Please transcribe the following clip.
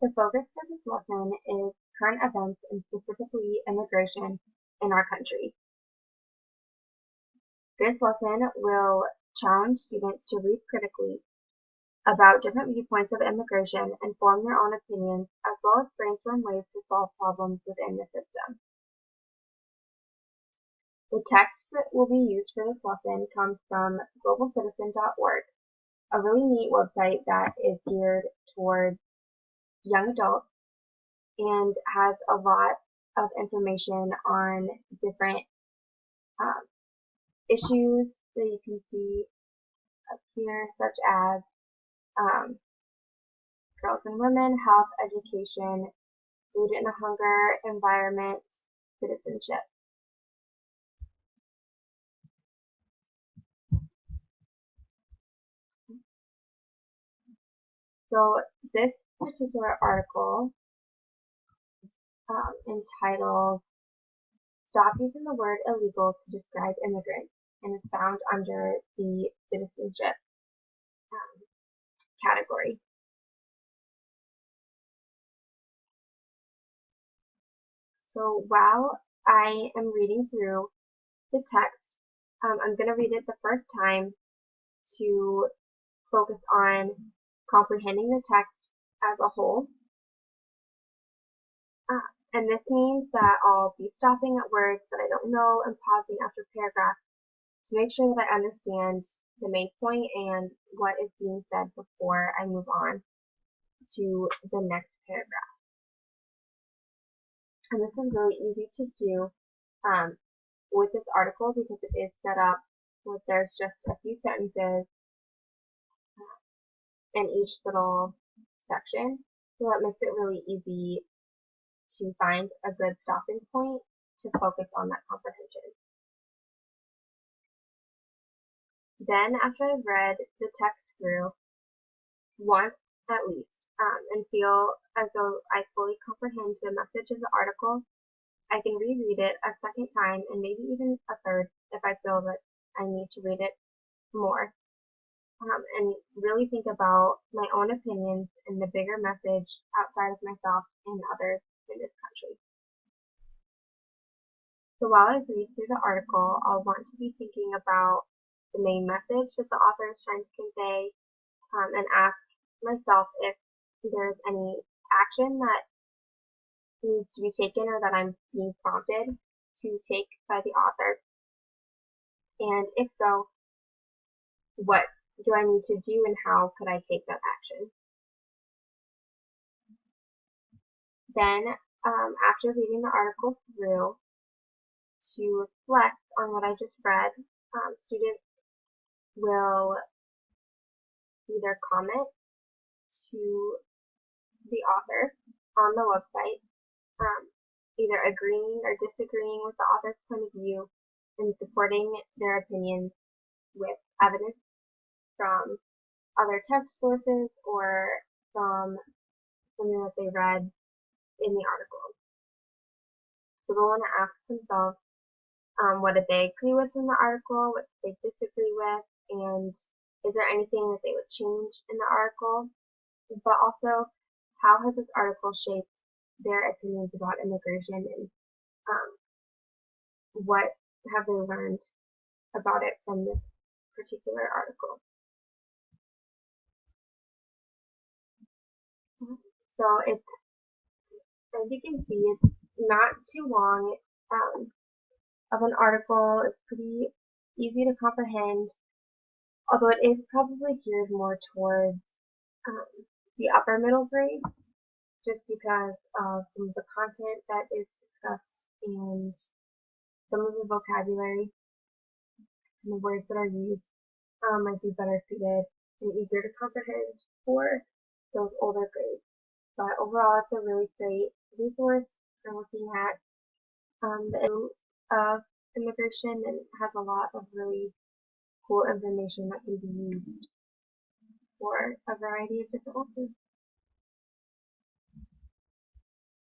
The focus for this lesson is current events and specifically immigration in our country. This lesson will challenge students to read critically about different viewpoints of immigration and form their own opinions, as well as brainstorm ways to solve problems within the system. The text that will be used for this lesson comes from globalcitizen.org, a really neat website that is geared towards young adults and has a lot of information on different issues that you can see up here, such as girls and women, health, education, food and hunger, environment, citizenship. So this particular article is entitled "Stop Using the Word Illegal to Describe Immigrants" and is found under the citizenship category. So while I am reading through the text, I'm going to read it the first time to focus on comprehending the text as a whole. And this means that I'll be stopping at words that I don't know and pausing after paragraphs to make sure that I understand the main point and what is being said before I move on to the next paragraph. And this is really easy to do with this article because it is set up with there's just a few sentences in each little section, so that makes it really easy to find a good stopping point to focus on that comprehension. Then, after I've read the text through once at least, and feel as though I fully comprehend the message of the article, I can reread it a second time and maybe even a third if I feel that I need to read it more. And really think about my own opinions and the bigger message outside of myself and others in this country. So while I read through the article, I'll want to be thinking about the main message that the author is trying to convey, and ask myself if there's any action that needs to be taken or that I'm being prompted to take by the author. And if so, what do I need to do and how could I take that action? Then, after reading the article through, to reflect on what I just read, students will either comment to the author on the website, either agreeing or disagreeing with the author's point of view and supporting their opinions with evidence from other text sources or from something that they read in the article. So they'll want to ask themselves, what did they agree with in the article, what did they disagree with, and is there anything that they would change in the article? But also, how has this article shaped their opinions about immigration, and what have they learned about it from this particular article? So it's, as you can see, it's not too long of an article. It's pretty easy to comprehend, although it is probably geared more towards the upper middle grade, just because of some of the content that is discussed and some of the vocabulary and the words that are used might be better suited and easier to comprehend for those older grades. But overall, it's a really great resource for looking at the issues of immigration, and has a lot of really cool information that can be used for a variety of different lessons.